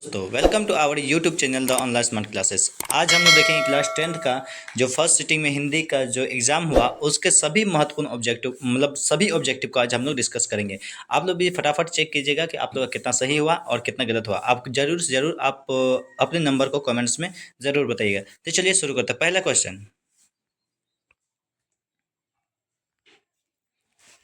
तो welcome to our YouTube channel the online smart classes. आज हम लोग देखेंगे क्लास 10th का जो फर्स्ट सिटिंग में हिंदी का जो एग्ज़ाम हुआ उसके सभी महत्वपूर्ण ऑब्जेक्टिव सभी ऑब्जेक्टिव को आज हम लोग डिस्कस करेंगे। आप लोग भी फटाफट चेक कीजिएगा कि आप लोग का कितना सही हुआ और कितना गलत हुआ। आप जरूर से जरूर आप अपने नंबर को कमेंट्स में ज़रूर बताइएगा। तो चलिए शुरू करते हैं।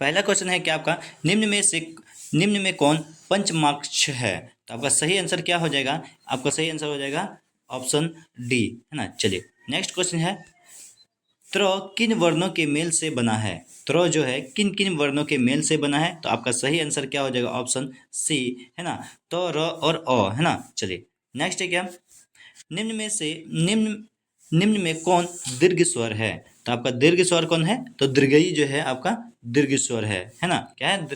पहला क्वेश्चन है कि आपका निम्न में कौन पंचमाक्ष है। तो आपका सही आंसर क्या हो जाएगा? आपका सही आंसर हो जाएगा ऑप्शन डी, है ना। चलिए नेक्स्ट क्वेश्चन है, त्र किन वर्णों के मेल से बना है। त्र जो है किन किन वर्णों के मेल से बना है। तो आपका सही आंसर क्या हो जाएगा? ऑप्शन सी, है ना। तो र और अ, है ना। चलिए नेक्स्ट है क्या, निम्न में से निम्न निम्न में कौन दीर्घ स्वर है। तो आपका दीर्घ स्वर कौन है? तो दीर्घई जो है आपका दीर्घ स्वर है ना। क्या है?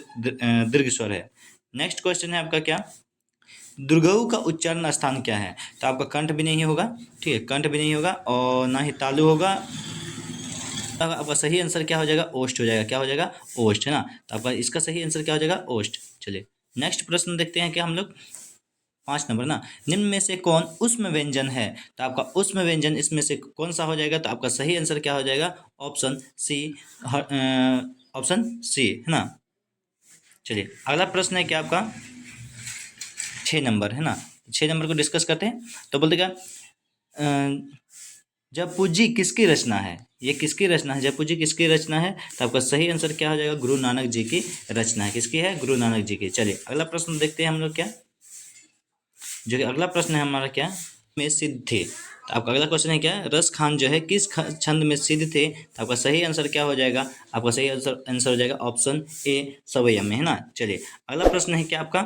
दीर्घ स्वर है। नेक्स्ट क्वेश्चन है आपका क्या, दुर्गऊ का उच्चारण स्थान क्या है। तो आपका कंठ भी नहीं होगा, ठीक है, कंठ भी नहीं होगा और ना ही तालु होगा। अब आपका सही आंसर क्या हो जाएगा? ओष्ठ हो जाएगा। क्या हो जाएगा? ओष्ठ, है ना। तो आपका इसका सही आंसर क्या हो जाएगा? ओष्ठ। चलिए नेक्स्ट प्रश्न देखते हैं क्या हम लोग। 5 नंबर ना, निम्न में से कौन उष्म व्यंजन है। तो आपका उष्म व्यंजन इसमें से कौन सा हो जाएगा? तो आपका सही आंसर क्या हो जाएगा? ऑप्शन सी, ऑप्शन सी, है ना। चलिए अगला प्रश्न है क्या आपका 6 नंबर, है ना। 6 नंबर को डिस्कस करते हैं। तो बोलते क्या, जपूजी किसकी रचना है। ये किसकी रचना है? जपूजी किसकी रचना है? तो आपका सही आंसर क्या हो जाएगा? गुरु नानक जी की रचना है। किसकी है? गुरु नानक जी की। चलिए अगला प्रश्न देखते हैं हम लोग क्या, जो कि अगला प्रश्न है हमारा क्या, में सिद्ध थे। तो आपका अगला क्वेश्चन है क्या, रस खान जो है किस छंद में सिद्ध थे। तो आपका सही आंसर क्या हो जाएगा? आपका सही आंसर हो जाएगा ऑप्शन ए, सवैया में, है ना। चलिए अगला प्रश्न है क्या आपका,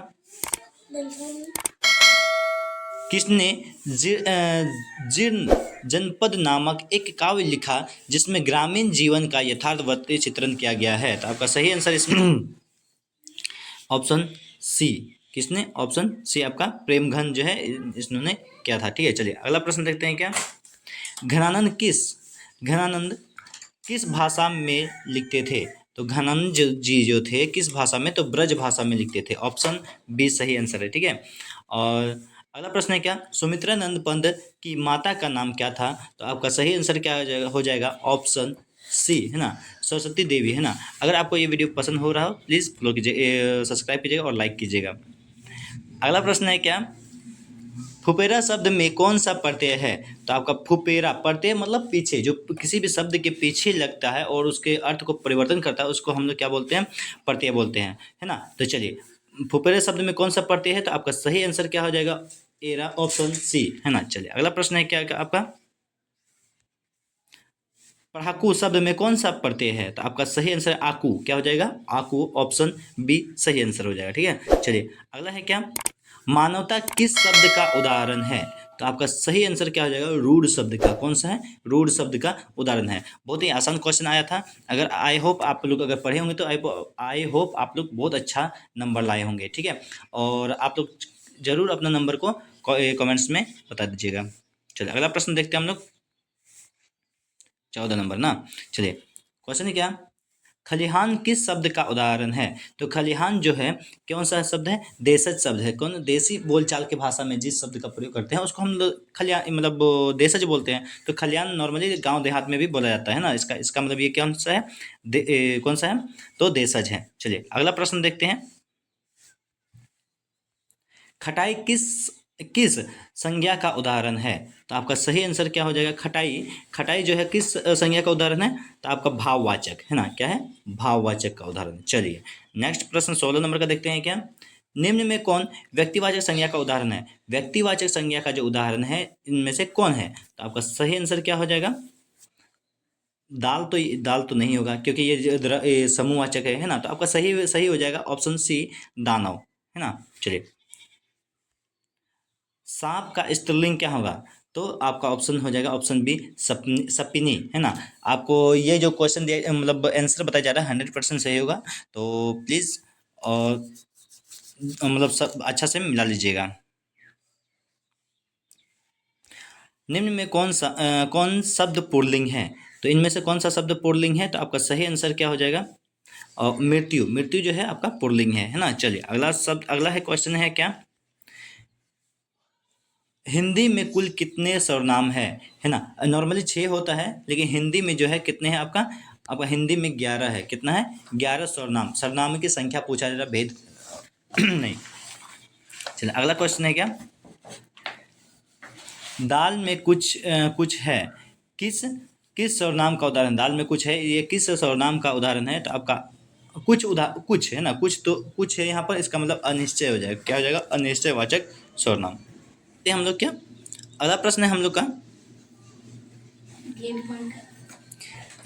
किसने जीर्ण जनपद नामक एक काव्य लिखा जिसमें ग्रामीण जीवन का यथार्थवत चित्रण किया गया है। तो आपका सही आंसर इसमें ऑप्शन सी, किसने? ऑप्शन सी आपका प्रेमघन जो है इन्होंने किया था। ठीक है, चलिए अगला प्रश्न देखते हैं क्या, घनानंद किस भाषा में लिखते थे। तो घनानंद जी जो थे किस भाषा में? तो ब्रज भाषा में लिखते थे। ऑप्शन बी सही आंसर है। ठीक है, और अगला प्रश्न है क्या, सुमित्रानंद पंत की माता का नाम क्या था। तो आपका सही आंसर क्या हो जाएगा? ऑप्शन सी, है ना, सरस्वती देवी, है ना। अगर आपको ये वीडियो पसंद हो रहा हो प्लीज़ फॉलो कीजिए, सब्सक्राइब कीजिएगा और लाइक कीजिएगा। अगला प्रश्न है क्या, फुपेरा शब्द में कौन सा प्रत्यय है। तो आपका फुपेरा प्रत्यय मतलब पीछे, जो किसी भी शब्द के पीछे लगता है और उसके अर्थ को परिवर्तन करता है उसको हम लोग क्या बोलते हैं? प्रत्यय बोलते हैं, है ना। तो चलिए फुपेरा शब्द में कौन सा प्रत्यय है। तो आपका सही आंसर क्या हो जाएगा? एरा, ऑप्शन सी, है ना। चलिए अगला प्रश्न है क्या आपका, पढ़ाकू शब्द में कौन सा प्रत्यय है। तो आपका सही आंसर आकू, क्या हो जाएगा? आकू, ऑप्शन बी सही आंसर हो जाएगा। ठीक है, चलिए अगला है क्या, मानवता किस शब्द का उदाहरण है। तो आपका सही आंसर क्या हो जाएगा? रूढ़ शब्द का। कौन सा है? रूढ़ शब्द का उदाहरण है। बहुत ही आसान क्वेश्चन आया था। अगर आई होप आप लोग अगर पढ़े होंगे तो आई होप आप लोग बहुत अच्छा नंबर लाए होंगे। ठीक है, और आप लोग जरूर अपना नंबर को कमेंट्स में बता दीजिएगा। चलिए अगला प्रश्न देखते हैं हम लोग, 14 नंबर ना। चलिए क्वेश्चन है क्या, खलिहान किस शब्द का उदाहरण है। तो खलिहान जो है कौन सा शब्द है? देशज शब्द है। कौन? देसी बोलचाल की भाषा में जिस शब्द का प्रयोग करते हैं उसको हम लोग खलिहान मतलब देशज बोलते हैं। तो खलिहान नॉर्मली गांव देहात में भी बोला जाता है ना। इसका इसका मतलब ये कौन सा है? कौन सा है? तो देशज है। चलिए अगला प्रश्न देखते हैं, खटाई किस किस संज्ञा का उदाहरण है। तो आपका सही आंसर क्या हो जाएगा? खटाई, खटाई जो है किस संज्ञा का उदाहरण है। तो आपका भाववाचक, है ना। क्या है? भाववाचक का उदाहरण। चलिए नेक्स्ट प्रश्न 16 नंबर का देखते हैं क्या, निम्न में कौन व्यक्तिवाचक संज्ञा का उदाहरण है। व्यक्तिवाचक संज्ञा का जो उदाहरण है इनमें से कौन है। तो आपका सही आंसर क्या हो जाएगा? दाल तो नहीं होगा क्योंकि ये समूहवाचक है ना। तो आपका सही सही हो जाएगा ऑप्शन सी, दानव, है ना। चलिए सांप का स्त्रीलिंग क्या होगा। तो आपका ऑप्शन हो जाएगा ऑप्शन बी, सपिनी, है ना। आपको ये जो क्वेश्चन दिया मतलब आंसर बताया जा रहा है 100% सही होगा। तो प्लीज़ और मतलब सब अच्छा से मिला लीजिएगा। निम्न में कौन शब्द पुल्लिंग है। तो इनमें से कौन सा शब्द पुल्लिंग है। तो आपका सही आंसर क्या हो जाएगा? और मृत्यु, मृत्यु जो है आपका पुल्लिंग है ना। चलिए अगला शब्द, अगला है क्वेश्चन है क्या, हिंदी में कुल कितने सर्वनाम है ना। नॉर्मली 6 होता है, लेकिन हिंदी में जो है कितने हैं आपका, आपका हिंदी में 11 है। कितना है? 11 सर्वनाम। सर्वनाम की संख्या पूछा जा रहा, भेद नहीं। चलिए अगला क्वेश्चन है क्या, दाल में कुछ है, किस किस सर्वनाम का उदाहरण, दाल में कुछ है, ये किस सर्वनाम का उदाहरण है। तो आपका कुछ है ना, कुछ तो कुछ है यहाँ पर, इसका मतलब अनिश्चय हो जाएगा। क्या हो जाएगा? अनिश्चयवाचक सर्वनाम। ये हम लोग क्या, अगला प्रश्न है हम लोग का,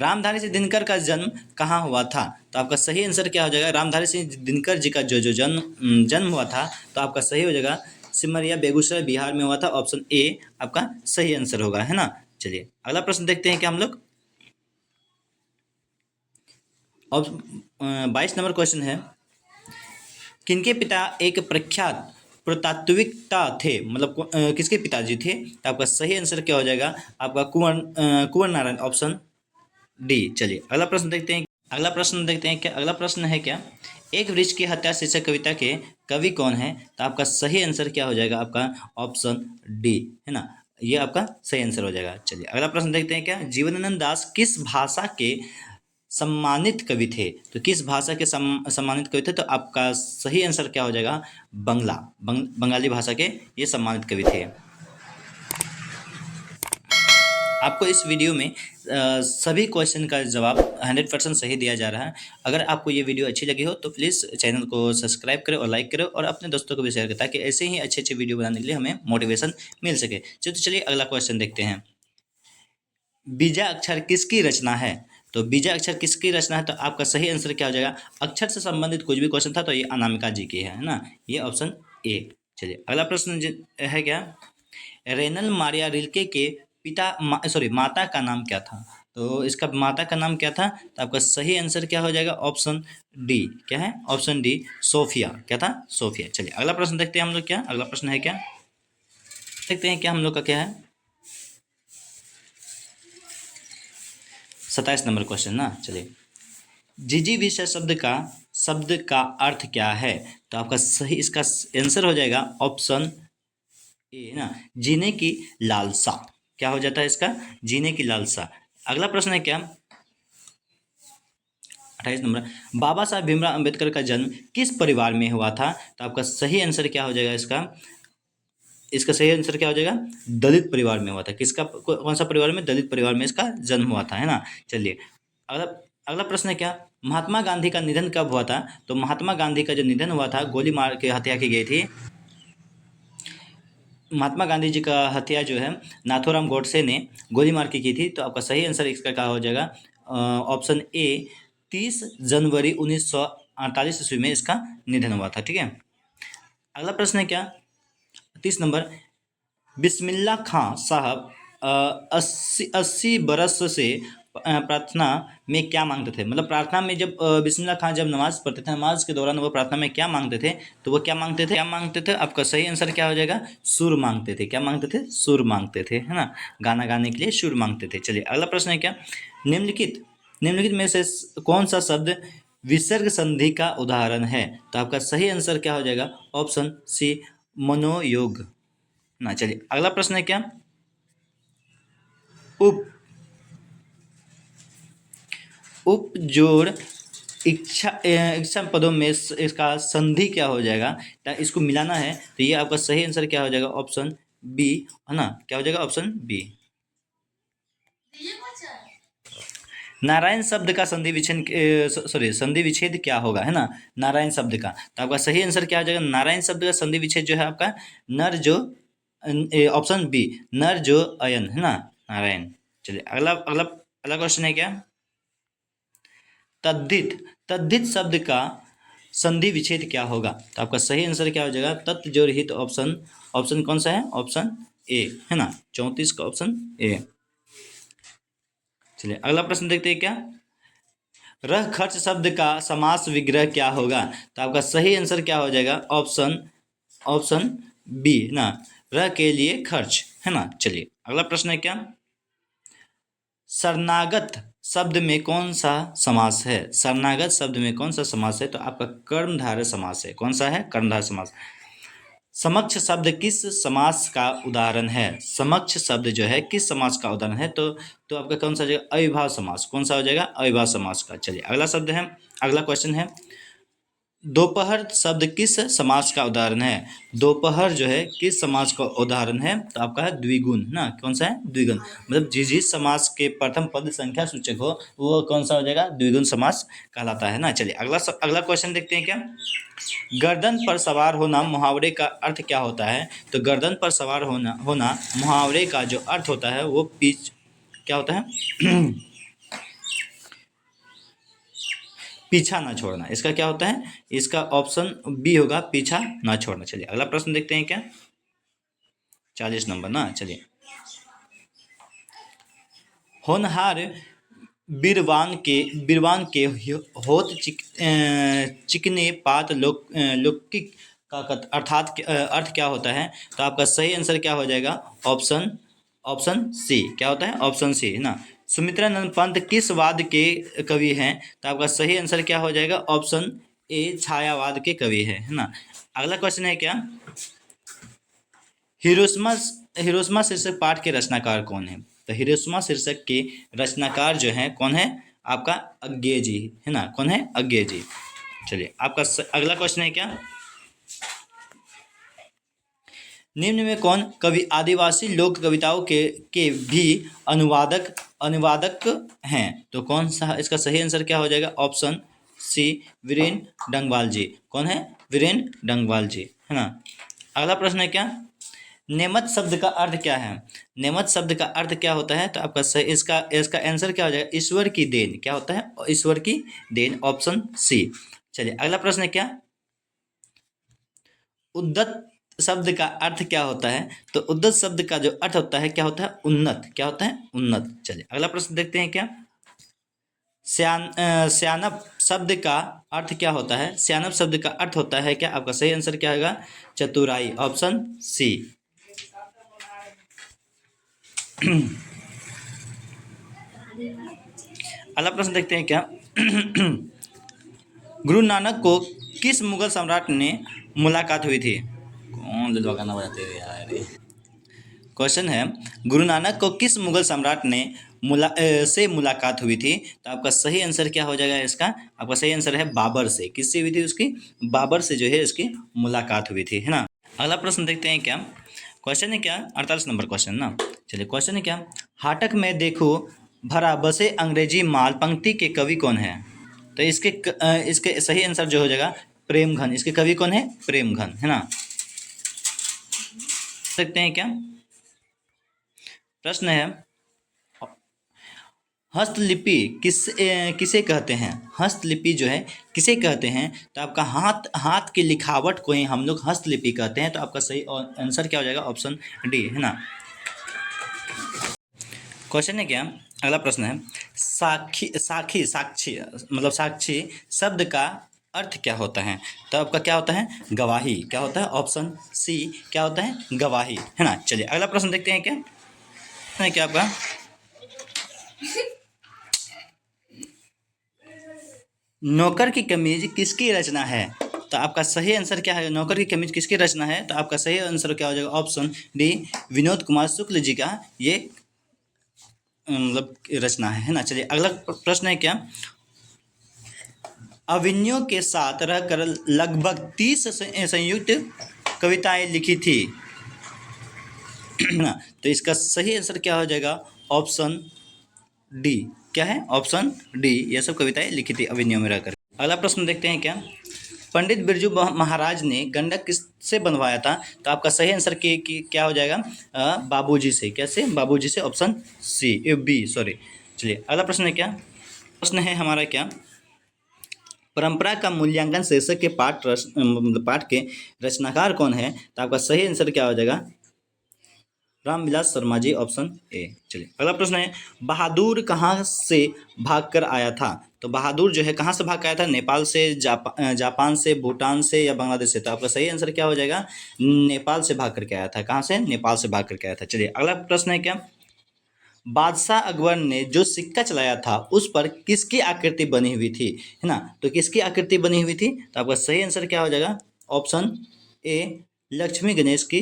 रामधारी सिंह दिनकर का जन्म कहाँ हुआ था। तो आपका सही आंसर क्या हो जाएगा, रामधारी सिंह दिनकर जी का जो जन्म हुआ था, तो आपका सही हो जाएगा सिमरिया बेगूसराय बिहार में हुआ था। ऑप्शन ए आपका सही आंसर होगा, है ना। चलिए अगला प्रश्न देखते हैं क्या हम लोग। 22 नंबर क्वेश्चन है, किनके पिता एक प्रख्यात पुरातात्विकता थे, मतलब किसके पिताजी थे। तो आपका सही आंसर क्या हो जाएगा, आपका कुंवर नारायण, ऑप्शन डी। चलिए अगला प्रश्न देखते हैं, क्या अगला प्रश्न है क्या, एक वृक्ष की हत्या शीर्षक कविता के कवि कौन है। तो आपका सही आंसर क्या हो जाएगा, आपका ऑप्शन डी, है ना। ये आपका सही आंसर हो जाएगा। चलिए अगला प्रश्न देखते हैं क्या, जीवनानंद दास किस भाषा के सम्मानित कवि थे। तो किस भाषा के सम्मानित कवि थे। तो आपका सही आंसर क्या हो जाएगा, बंगाली भाषा के ये सम्मानित कवि थे। आपको इस वीडियो में सभी क्वेश्चन का जवाब 100% सही दिया जा रहा है। अगर आपको ये वीडियो अच्छी लगी हो तो प्लीज़ चैनल को सब्सक्राइब करें और लाइक करें, और अपने दोस्तों को भी शेयर करें, ताकि ऐसे ही अच्छे वीडियो बनाने के लिए हमें मोटिवेशन मिल सके। चलिए अगला क्वेश्चन देखते हैं, बीजा अक्षर किसकी रचना है। तो बीजा अक्षर किसकी रचना है। तो आपका सही आंसर क्या हो जाएगा, अक्षर से संबंधित कुछ भी क्वेश्चन था तो ये अनामिका जी की है ना, ये ऑप्शन ए। चलिए अगला प्रश्न है क्या, रेनल मारिया रिल्के के माता का नाम क्या था। तो इसका माता का नाम क्या था। तो आपका सही आंसर क्या हो जाएगा, ऑप्शन डी। क्या है, ऑप्शन डी, सोफिया। क्या था, सोफिया। चलिए अगला प्रश्न देखते हैं हम लोग, क्या अगला प्रश्न है क्या, देखते हैं क्या हम लोग का क्या है, 27 नंबर क्वेश्चन ना। चलिए, जिजीविषय शब्द का अर्थ क्या है। तो आपका सही इसका आंसर हो जाएगा ऑप्शन ए ना, जीने की लालसा। क्या हो जाता है इसका, जीने की लालसा। अगला प्रश्न है क्या, 28 नंबर, बाबा साहब भीमराव अंबेडकर का जन्म किस परिवार में हुआ था। तो आपका सही आंसर क्या हो जाएगा, इसका सही आंसर क्या हो जाएगा, दलित परिवार में हुआ था। किसका, कौन सा परिवार में, दलित परिवार में इसका जन्म हुआ था, है ना। चलिए अगला अगला प्रश्न है क्या, महात्मा गांधी का निधन कब हुआ था। तो महात्मा गांधी का जो निधन हुआ था, गोली मार के हत्या की गई थी। महात्मा गांधी जी का हत्या जो है नाथूराम गोडसे ने गोली मार के की थी। तो आपका सही आंसर इसका क्या हो जाएगा, ऑप्शन ए, 30 जनवरी 1948 ईस्वी में इसका निधन हुआ था। ठीक है, अगला प्रश्न है क्या, 30 नंबर, बिस्मिल्लाह खां साहब 80 बरस से प्रार्थना में क्या मांगते थे। मतलब प्रार्थना में जब बिस्मिल्लाह खां जब नमाज पढ़ते थे, नमाज के दौरान वो प्रार्थना में क्या मांगते थे। तो वो क्या मांगते थे, आपका सही आंसर क्या हो जाएगा, सुर मांगते थे। क्या मांगते थे, सुर मांगते थे, है ना, गाना गाने के लिए सुर मांगते थे। चलिए अगला प्रश्न है क्या, निम्नलिखित में से कौन सा शब्द विसर्ग संधि का उदाहरण है। तो आपका सही आंसर क्या हो जाएगा, ऑप्शन सी, मनोयोग ना। चलिए अगला प्रश्न है क्या, उपजोड़ इच्छा पदों में इसका संधि क्या हो जाएगा। तो इसको मिलाना है, तो ये आपका सही आंसर क्या हो जाएगा, ऑप्शन बी, है ना। क्या हो जाएगा, ऑप्शन बी। नारायण शब्द का संधि विच्छेद क्या होगा, है ना, नारायण शब्द का। तो आपका सही आंसर क्या हो जाएगा, नारायण शब्द का संधि विच्छेद जो है आपका नर जो, ऑप्शन बी, नर जो अयन, है ना, नारायण। चलिए अगला अगला अगला क्वेश्चन है क्या, तद्धित शब्द का संधि विच्छेद क्या होगा। तो आपका सही आंसर क्या हो जाएगा, तत् जोड़ हित। ऑप्शन कौन सा है, ऑप्शन ए, है ना, 34 का ऑप्शन ए। चलिए अगला प्रश्न देखते हैं क्या, रह खर्च शब्द का समास विग्रह क्या होगा। तो आपका सही आंसर क्या हो जाएगा, ऑप्शन बी ना, रह के लिए खर्च, है ना। चलिए अगला प्रश्न है क्या, शरणागत शब्द में कौन सा समास है। शरणागत शब्द में कौन सा समास है। तो आपका कर्मधारय समास है। कौन सा है, कर्मधारय समास। समक्ष शब्द किस समास का उदाहरण है? समक्ष शब्द जो है किस समास का उदाहरण है? तो आपका कौन सा हो जाएगा? अविभाव समास। कौन सा हो जाएगा? अविभाव समास का। चलिए अगला शब्द है, अगला क्वेश्चन है, दोपहर शब्द किस समास का उदाहरण है? दोपहर जो है किस समास का उदाहरण है? तो आपका है द्विगुण ना। कौन सा है? द्विगुण। मतलब जिस समास के प्रथम पद संख्या सूचक हो वो कौन सा हो जाएगा? द्विगुण समास कहलाता है ना। चलिए अगला क्वेश्चन देखते हैं क्या। गर्दन पर सवार होना मुहावरे का अर्थ क्या होता है? तो गर्दन पर सवार होना होना मुहावरे का जो अर्थ होता है वो पीछ क्या होता है? पीछा ना छोड़ना। इसका क्या होता है? इसका ऑप्शन बी होगा, पीछा ना छोड़ना। चलिए अगला प्रश्न देखते हैं क्या। 40 नंबर ना। चलिए, होनहार बीरवान के होत चिकने पात लौकिक का अर्थ क्या होता है? तो आपका सही आंसर क्या हो जाएगा? Option option C. क्या होता है? ऑप्शन सी है ना। सुमित्रानंद पंत किस वाद के कवि हैं? तो आपका सही आंसर क्या हो जाएगा? ऑप्शन ए, छायावाद के कवि है ना। अगला क्वेश्चन है क्या, हिरोशिमा हिरोशिमा शीर्षक पाठ के रचनाकार कौन है? तो हिरोशिमा शीर्षक के रचनाकार जो है कौन है? आपका अज्ञे जी है ना। कौन है? अज्ञे जी। चलिए आपका अगला क्वेश्चन है क्या, निम्न में कौन कवि आदिवासी लोक कविताओं के भी अनुवादक अनुवादक हैं? तो कौन सा इसका सही आंसर क्या हो जाएगा? ऑप्शन सी, वीरेंद्र डंगवाल जी। कौन है? वीरेंद्र डंगवाल जी है ना। अगला प्रश्न है क्या, नेमत शब्द का अर्थ क्या है? नेमत शब्द का अर्थ क्या होता है? तो आपका सही इसका इसका आंसर क्या हो जाएगा? ईश्वर की देन। क्या होता है? ईश्वर की देन। Option C. चलिए अगला प्रश्न है क्या, उद्दत शब्द का अर्थ क्या होता है? तो उद्दत शब्द का जो अर्थ होता है क्या होता है? उन्नत। क्या होता है? उन्नत। चलिए अगला प्रश्न देखते हैं क्या, स्यानप शब्द का अर्थ क्या होता है? स्यानप शब्द का अर्थ होता है क्या? आपका सही आंसर क्या होगा? चतुराई। Option C. अगला प्रश्न देखते हैं क्या, गुरु नानक को किस मुगल सम्राट ने मुलाकात हुई थी? कौन दिलवा गाना बजाते हुए यार। क्वेश्चन है, गुरु नानक को किस मुगल सम्राट ने से मुलाकात हुई थी? तो आपका सही आंसर क्या हो जाएगा इसका? आपका सही आंसर है बाबर से। किससे हुई थी उसकी? बाबर से जो है इसकी मुलाकात हुई थी है ना। अगला प्रश्न देखते हैं क्या, क्वेश्चन है क्या 48 नंबर क्वेश्चन ना। चलिए क्वेश्चन है क्या, हाटक में देखो भरा बसे अंग्रेजी माल पंक्ति के कवि कौन है? तो इसके सही आंसर जो हो जाएगा प्रेमघन। इसके कवि कौन है? प्रेमघन है ना। देखते हैं क्या, प्रश्न है, हस्तलिपि किसे कहते हैं? हस्तलिपि जो है किसे कहते हैं? तो आपका हाथ की लिखावट को ही हम लोग हस्तलिपि कहते हैं। तो आपका सही आंसर क्या हो जाएगा? ऑप्शन डी है ना। क्वेश्चन है क्या, अगला प्रश्न है, साक्षी मतलब साक्षी शब्द का अर्थ क्या होता है? तो आपका क्या होता है? गवाही। क्या होता है? Option C. क्या होता है? गवाही है ना। चलिए अगला प्रश्न देखते हैं क्या है क्या आपका, नौकर की कमीज किसकी रचना है? तो आपका सही आंसर क्या है? नौकर की कमीज किसकी रचना है? तो आपका सही आंसर क्या हो जाएगा? ऑप्शन डी, विनोद कुमार शुक्ल जी का ये मतलब रचना है ना। चलिए अगला प्रश्न है क्या, अविन्यों के साथ रहकर लगभग 30 संयुक्त कविताएं लिखी थी ना। तो इसका सही आंसर क्या हो जाएगा? Option D. क्या है? ऑप्शन डी, ये सब कविताएं लिखी थी अविन्यों में रहकर। अगला प्रश्न देखते हैं क्या, पंडित बिरजू महाराज ने गंडक किससे बनवाया था? तो आपका सही आंसर क्या हो जाएगा? बाबूजी से। कैसे? बाबूजी से। Option C, B sorry. चलिए अगला प्रश्न है क्या, प्रश्न है हमारा क्या, परंपरा का मूल्यांकन शीर्षक के पाठ के रचनाकार कौन है? तो आपका सही आंसर क्या हो जाएगा? रामविलास शर्मा जी। Option A. चलिए अगला प्रश्न है, बहादुर कहाँ से भागकर आया था? तो बहादुर जो है कहाँ से भाग कर आया था? नेपाल से, जापान से, भूटान से या बांग्लादेश से? तो आपका सही आंसर क्या हो जाएगा? नेपाल से भाग करके आया था। कहाँ से? नेपाल से भाग करके आया था। चलिए अगला प्रश्न है क्या, बादशाह अकबर ने जो सिक्का चलाया था उस पर किसकी आकृति बनी हुई थी? है ना। तो किसकी आकृति बनी हुई थी? तो आपका सही आंसर क्या हो जाएगा? ऑप्शन ए, लक्ष्मी गणेश की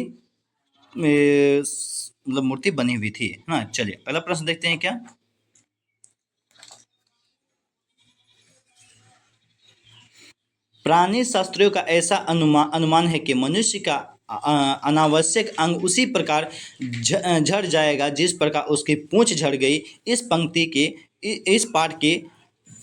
मतलब मूर्ति बनी हुई थी, है ना। चलिए अगला प्रश्न देखते हैं क्या। प्राणी शास्त्रियों का ऐसा अनुमान है कि मनुष्य का अनावश्यक अंग उसी प्रकार झड़ जाएगा जिस प्रकार उसकी पूंछ झड़ गई। इस पंक्ति के इस पाठ के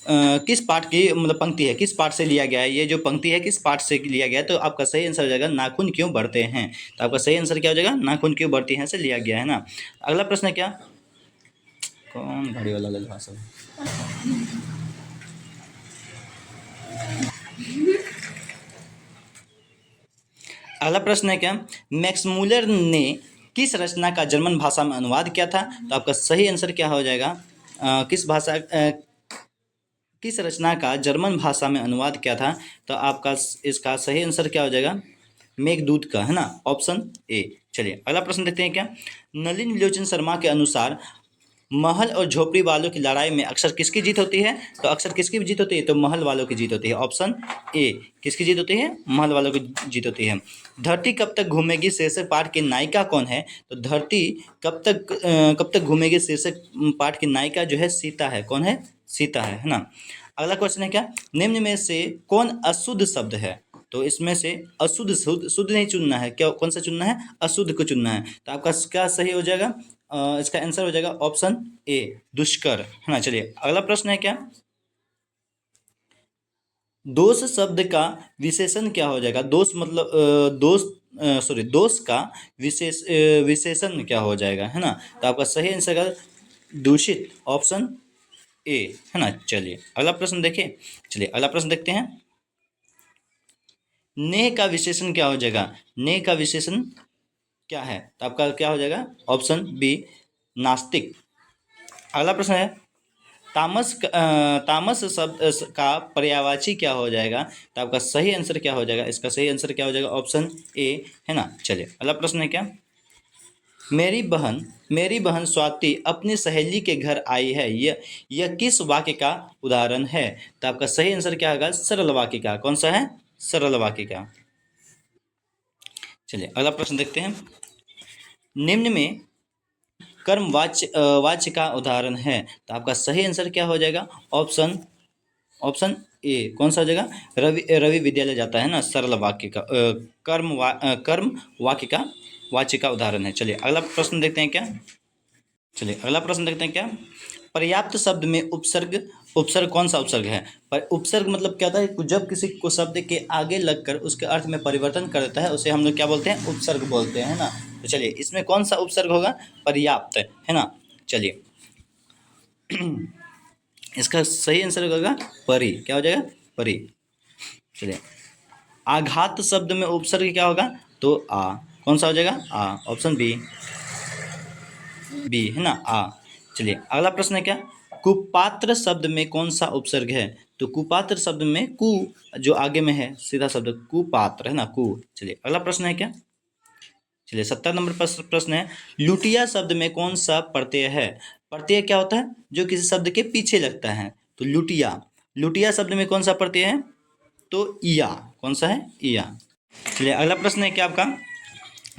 किस पाठ की मतलब पंक्ति है, किस पाठ से लिया गया है, ये जो पंक्ति है किस पाठ से लिया गया है। तो आपका सही आंसर हो जाएगा नाखून क्यों बढ़ते हैं। तो आपका सही आंसर क्या हो जाएगा, नाखून क्यों बढ़ती हैं से लिया गया है ना। अगला प्रश्न है क्या, कौन गाड़ी वाला लल भाषा। अगला प्रश्न है क्या, मैक्स मूलर ने किस रचना का जर्मन भाषा में अनुवाद किया था। तो आपका सही आंसर क्या हो जाएगा, किस रचना का जर्मन भाषा में अनुवाद किया था। तो आपका इसका सही आंसर क्या हो जाएगा, मेघदूत का, है ना, ऑप्शन ए। चलिए अगला प्रश्न देखते हैं क्या। नलिन विलोचन शर्मा के अनुसार महल और झोपड़ी वालों की लड़ाई में अक्सर किसकी जीत होती है। तो अक्सर किसकी जीत होती है, तो महल वालों की जीत होती है, ऑप्शन ए। किसकी जीत होती है, महल वालों की जीत होती है। धरती कब तक घूमेगी शीर्षक पाठ की नायिका कौन है। तो धरती कब तक घूमेगी शीर्षक पाठ की नायिका जो है सीता है। कौन है, सीता है ना। अगला क्वेश्चन है क्या, निम्न में से कौन अशुद्ध शब्द है। तो इसमें से अशुद्ध, शुद्ध शुद्ध नहीं चुनना है, क्या कौन सा चुनना है, अशुद्ध को चुनना है। तो आपका क्या सही हो जाएगा, इसका आंसर हो जाएगा ऑप्शन ए, दुष्कर, है ना। चलिए अगला प्रश्न है क्या, दोष शब्द का विशेषण क्या हो जाएगा। दोष मतलब दोष का विशेषण क्या हो जाएगा, है ना। तो आपका सही आंसर है दूषित, ऑप्शन ए, है ना। चलिए अगला प्रश्न देखिए, चलिए अगला प्रश्न देखते हैं। नेह का विशेषण क्या हो जाएगा, नेह का विशेषण क्या है। तो आपका क्या हो जाएगा, ऑप्शन बी, नास्तिक। अगला प्रश्न है, तामस शब्द का पर्यायवाची क्या हो जाएगा। तो आपका सही आंसर क्या हो जाएगा, इसका सही आंसर क्या हो जाएगा, ऑप्शन ए, है ना। चलिए अगला प्रश्न है क्या, मेरी बहन स्वाति अपनी सहेली के घर आई है, यह किस वाक्य का उदाहरण है। तो आपका सही आंसर क्या होगा, सरल वाक्य का। कौन सा है, सरल वाक्य का। चलिए अगला प्रश्न देखते हैं। निम्न में कर्म वाच्य का उदाहरण है। तो आपका सही आंसर क्या हो जाएगा, ऑप्शन ऑप्शन ए। कौन सा हो जाएगा, रवि रवि विद्यालय जाता है ना, सरल वाक्य का कर्म वाक्य का वाच्य का उदाहरण है। चलिए अगला प्रश्न देखते हैं क्या, चलिए अगला प्रश्न देखते हैं क्या। पर्याप्त शब्द में उपसर्ग उपसर्ग कौन सा उपसर्ग है। पर उपसर्ग मतलब क्या होता है, जब किसी को शब्द के आगे लगकर उसके अर्थ में परिवर्तन कर देता है उसे हम लोग क्या बोलते हैं, उपसर्ग बोलते हैं ना। तो चलिए इसमें कौन सा उपसर्ग होगा, पर्याप्त, है ना। चलिए इसका सही आंसर होगा परि, क्या हो जाएगा, परि। चलिए आघात शब्द में उपसर्ग क्या होगा, तो आ। कौन सा हो जाएगा, आ, ऑप्शन बी, बी, है ना, आ। चलिए अगला प्रश्न है क्या, कुपात्र शब्द में कौन सा उपसर्ग है। तो कुपात्र शब्द में कु जो आगे में है सीधा शब्द कुपात्र, है ना, कु। चलिए अगला प्रश्न है क्या, चलिए 70 नंबर प्रश्न है, लुटिया शब्द में कौन सा प्रत्यय है। प्रत्यय क्या होता है, जो किसी शब्द के पीछे लगता है। तो लुटिया, लुटिया शब्द में कौन सा प्रत्यय है, तो इया। कौन सा है, इया। चलिए अगला प्रश्न है क्या आपका,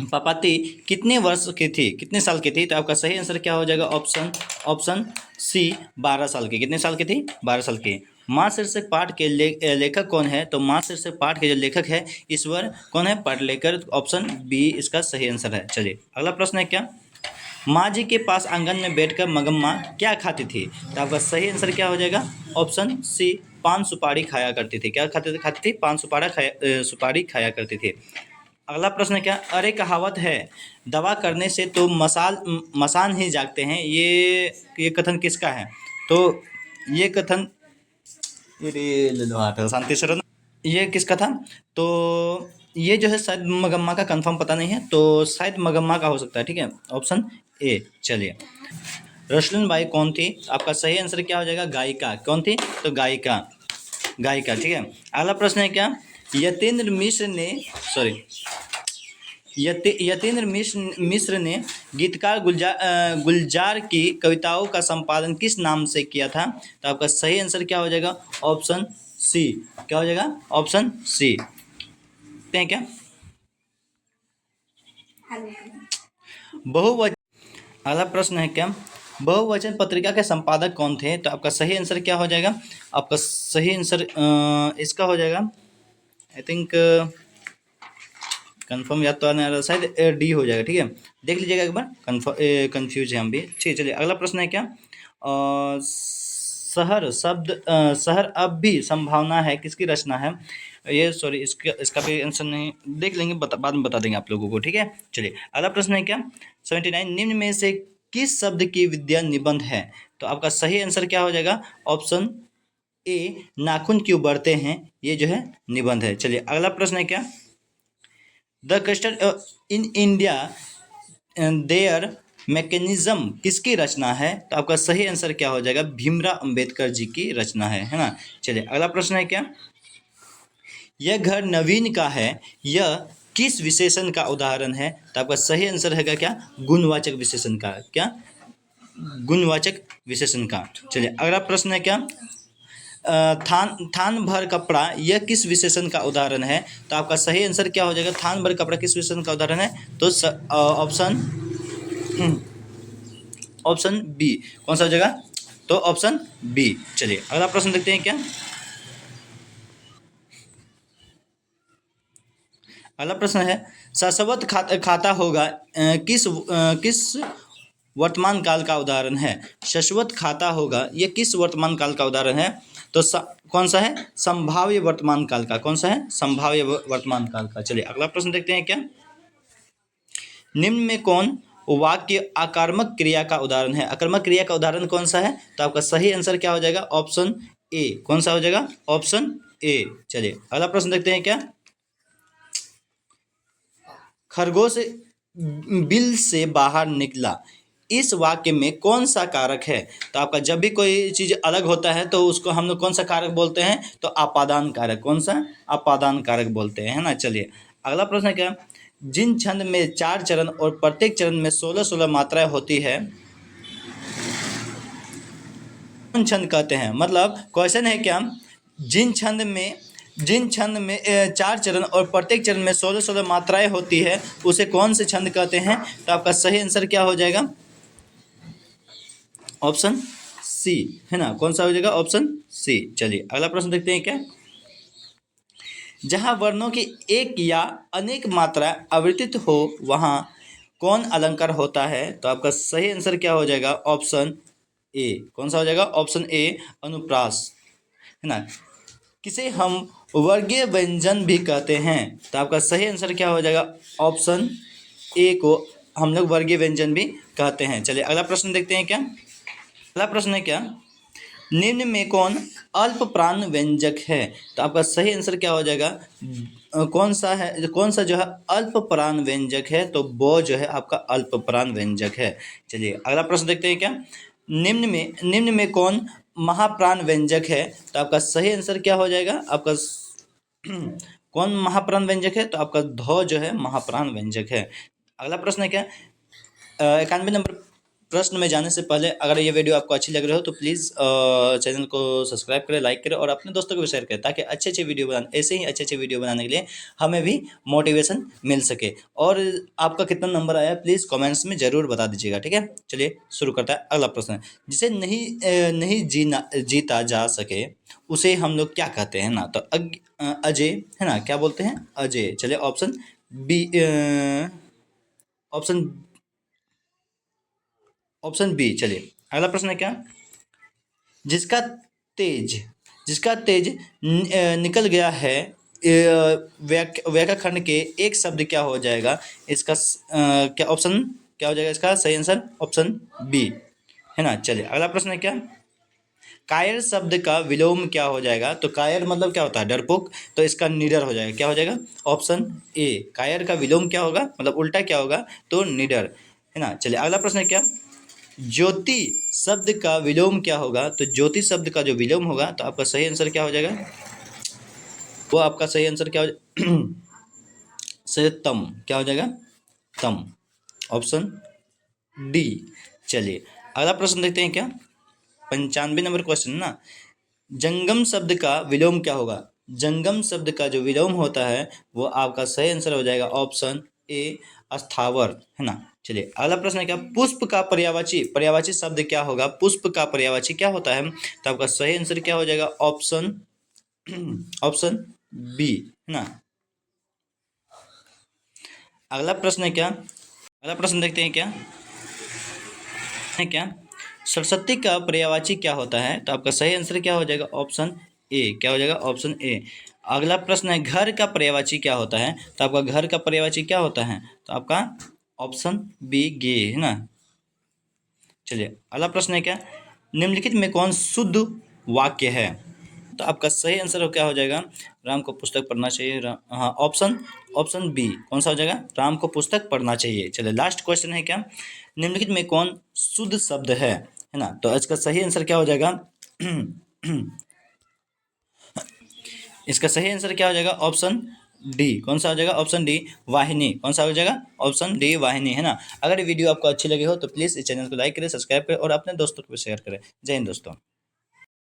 पापाती कितने वर्ष की थी, कितने साल की थी। तो आपका सही आंसर क्या हो जाएगा, ऑप्शन ऑप्शन सी, 12 साल की। कितने साल की थी, 12 साल की। माँ शीर्षक पाठ के लेखक कौन है। तो माँ शीर्षक पाठ के जो लेखक है ईश्वर कौन है, पाटलेकर, ऑप्शन बी इसका सही आंसर है। चलिए अगला प्रश्न है क्या, माँ जी के पास आंगन में बैठकर मगम्मा क्या खाती थी। तो आपका सही आंसर क्या हो जाएगा, ऑप्शन सी, पान सुपारी खाया करती थी। क्या खाती थी, पान सुपारी खाया करती थी। अगला प्रश्न है क्या, अरे कहावत है दवा करने से तो मसान ही जागते हैं, ये कथन किसका है। तो ये कथन, ये ले लो हाथ शांति से रहना। ये किसका था, तो ये जो है शायद मगम्मा का, कंफर्म पता नहीं है, तो शायद मगम्मा का हो सकता है, ठीक है, ऑप्शन ए। चलिए रसलून बाई कौन थी। आपका सही आंसर क्या हो जाएगा, गायिका। कौन थी, तो गायिका, गायिका, ठीक है। अगला प्रश्न है क्या, यतेंद्र मिश्र ने सॉरी यतेंद्र मिश्र ने गीतकार गुलजार की कविताओं का संपादन किस नाम से किया था। तो आपका सही आंसर क्या हो जाएगा, ऑप्शन सी। क्या हो जाएगा, ऑप्शन सी। देखते हैं क्या, बहुवचन, अगला प्रश्न है क्या, बहुवचन पत्रिका के संपादक कौन थे? तो आपका सही आंसर क्या हो जाएगा? आपका सही आंसर इसका हो जाएगा, आई थिंक कंफर्म याद तो आने वाला, शायद डी हो जाएगा। ठीक है, देख लीजिएगा एक बार, कंफ्यूज है हम भी। ठीक है, चलिए अगला प्रश्न है क्या, शहर शब्द शहर अब भी संभावना है किसकी रचना है? ये सॉरी, इसका भी आंसर नहीं, देख लेंगे, बाद में बता देंगे आप लोगों को। ठीक है, चलिए अगला प्रश्न है क्या, 79, निम्न में से किस शब्द की विद्या निबंध है? तो आपका सही आंसर क्या हो जाएगा? ऑप्शन ए, नाखून क्यों बढ़ते हैं, ये जो है निबंध है। चलिए अगला प्रश्न है क्या, the crystal in India there mechanism किसकी रचना है? तो आपका सही आंसर क्या हो जाएगा? भीमराव अंबेडकर जी की रचना है ना। चलिए अगला प्रश्न है क्या, यह घर नवीन का है, यह किस विशेषण का उदाहरण है? तो आपका सही आंसर है क्या? गुणवाचक विशेषण का। क्या? गुणवाचक विशेषण का। चलिए अगला प्रश्न है क्या, थान भर कपड़ा यह किस विशेषण का उदाहरण है? तो आपका सही आंसर क्या हो जाएगा? थान भर कपड़ा किस विशेषण का उदाहरण है? तो ऑप्शन बी। कौन सा हो जाएगा? तो ऑप्शन बी। चलिए अगला प्रश्न देखते हैं क्या, अगला प्रश्न है, शाश्वत खाता होगा किस वर्तमान काल का उदाहरण है? शाश्वत खाता होगा ये किस वर्तमान काल का उदाहरण है? तो कौन सा है? संभाव्य वर्तमान काल का। कौन सा है? संभाव्य वर्तमान काल का। चलिए अगला प्रश्न देखते हैं क्या, निम्न में कौन वाक्य आकर्मक क्रिया का उदाहरण है? आकर्मक क्रिया का उदाहरण कौन सा है? तो आपका सही आंसर क्या हो जाएगा? Option A. कौन सा हो जाएगा? Option A. चलिए अगला प्रश्न देखते हैं क्या, खरगोश बिल से बाहर निकला, इस वाक्य में कौन सा कारक है? तो आपका जब भी कोई चीज़ अलग होता है तो उसको हम लोग कौन सा कारक बोलते हैं? तो अपादान कारक। कौन सा? अपादान कारक बोलते हैं, है ना। चलिए अगला प्रश्न है क्या, जिन छंद में 4 चरण और प्रत्येक चरण में 16-16 मात्राएं होती है, कौन छंद कहते हैं? मतलब क्वेश्चन है क्या, जिन छंद में 4 चरण और प्रत्येक चरण में 16-16 मात्राएं होती है, उसे कौन से छंद कहते हैं? तो आपका सही आंसर क्या हो जाएगा? ऑप्शन सी, है ना। कौन सा हो जाएगा? Option C. चलिए अगला प्रश्न देखते हैं क्या, जहां वर्णों की एक या अनेक मात्रा आवृत्तित हो वहां कौन अलंकार होता है? तो आपका सही आंसर क्या हो जाएगा? Option A. कौन सा हो जाएगा? ऑप्शन ए, अनुप्रास, है ना। किसे हम वर्गीय व्यंजन भी कहते हैं? तो आपका सही आंसर क्या हो जाएगा? ऑप्शन ए को हम लोग वर्गीय व्यंजन भी कहते हैं। चलिए अगला प्रश्न देखते हैं क्या, अगला प्रश्न है क्या, निम्न में कौन अल्प प्राण व्यंजक है? तो आपका सही आंसर क्या हो जाएगा? कौन सा है, कौन सा जो है अल्प प्राण व्यंजक है? तो वो जो है आपका अल्प प्राण व्यंजक है। चलिए अगला प्रश्न देखते हैं क्या, निम्न में कौन महाप्राण व्यंजक है? तो आपका सही आंसर क्या हो जाएगा? आपका कौन महाप्राण व्यंजक है? तो आपका ध जो है महाप्राण व्यंजक है। अगला प्रश्न है क्या, 91 नंबर प्रश्न में जाने से पहले अगर ये वीडियो आपको अच्छी लग रही हो तो प्लीज़ चैनल को सब्सक्राइब करें, लाइक करें और अपने दोस्तों को भी शेयर करें, ताकि अच्छे वीडियो बनाने, ऐसे ही अच्छे वीडियो बनाने के लिए हमें भी मोटिवेशन मिल सके। और आपका कितना नंबर आया प्लीज़ कमेंट्स में ज़रूर बता दीजिएगा। ठीक है, चलिए शुरू करता है अगला प्रश्न, जिसे नहीं जीता जा सके उसे हम लोग क्या कहते हैं ना? तो अजय, है ना। क्या बोलते हैं? अजय। चलिए ऑप्शन बी, ऑप्शन बी। चलिए अगला प्रश्न है क्या, जिसका तेज निकल गया है, व्याख्या खंड के एक शब्द क्या हो जाएगा? इसका क्या ऑप्शन क्या हो जाएगा? इसका सही आंसर ऑप्शन बी, है ना। चलिए अगला प्रश्न है क्या, कायर शब्द का विलोम क्या हो जाएगा? तो कायर मतलब क्या होता है? डरपोक। तो इसका निडर हो जाएगा। क्या हो जाएगा? Option A. कायर का विलोम क्या होगा, मतलब उल्टा क्या होगा? तो निडर, है ना। चलिए अगला प्रश्न है क्या, ज्योति शब्द का विलोम क्या होगा? तो ज्योति शब्द का जो विलोम होगा तो आपका सही आंसर क्या हो जाएगा? वो आपका सही आंसर क्या हो से तम। क्या हो जाएगा? तम, ऑप्शन डी। चलिए अगला प्रश्न देखते हैं क्या, 95 नंबर क्वेश्चन ना, जंगम शब्द का विलोम क्या होगा? जंगम शब्द का जो विलोम होता है वो आपका सही आंसर हो जाएगा ऑप्शन ए, स्थावर, है ना। चलिए अगला प्रश्न है क्या, पुष्प का पर्यायवाची शब्द क्या होगा, पुष्प का पर्यायवाची क्या होता है। तो आपका सही आंसर क्या हो जाएगा, ऑप्शन ऑप्शन बी, है ना। अगला प्रश्न है क्या, अगला प्रश्न देखते हैं क्या है क्या, सरस्वती का पर्यायवाची क्या होता है। तो आपका सही आंसर क्या हो जाएगा, ऑप्शन ए, क्या हो जाएगा, ऑप्शन ए। अगला प्रश्न है घर का पर्यायवाची क्या होता है। तो आपका घर का पर्यायवाची क्या होता है, तो आपका ऑप्शन बी, गे, है ना। चलिए अगला प्रश्न है क्या, निम्नलिखित में कौन शुद्ध वाक्य है। तो आपका सही आंसर क्या हो जाएगा, राम को पुस्तक पढ़ना चाहिए, हाँ, ऑप्शन ऑप्शन बी, कौन सा हो जाएगा, राम को पुस्तक पढ़ना चाहिए। चलिए लास्ट क्वेश्चन है क्या, निम्नलिखित में कौन शुद्ध शब्द है ना। तो इसका सही आंसर क्या हो जाएगा इसका सही आंसर क्या हो जाएगा, ऑप्शन डी, कौन सा हो जाएगा, ऑप्शन डी, वाहिनी, कौन सा हो जाएगा, ऑप्शन डी, वाहिनी, है ना। अगर ये वीडियो आपको अच्छी लगी हो तो प्लीज़ इस चैनल को लाइक करें, सब्सक्राइब करें और अपने दोस्तों को शेयर करें। जय हिंद दोस्तों।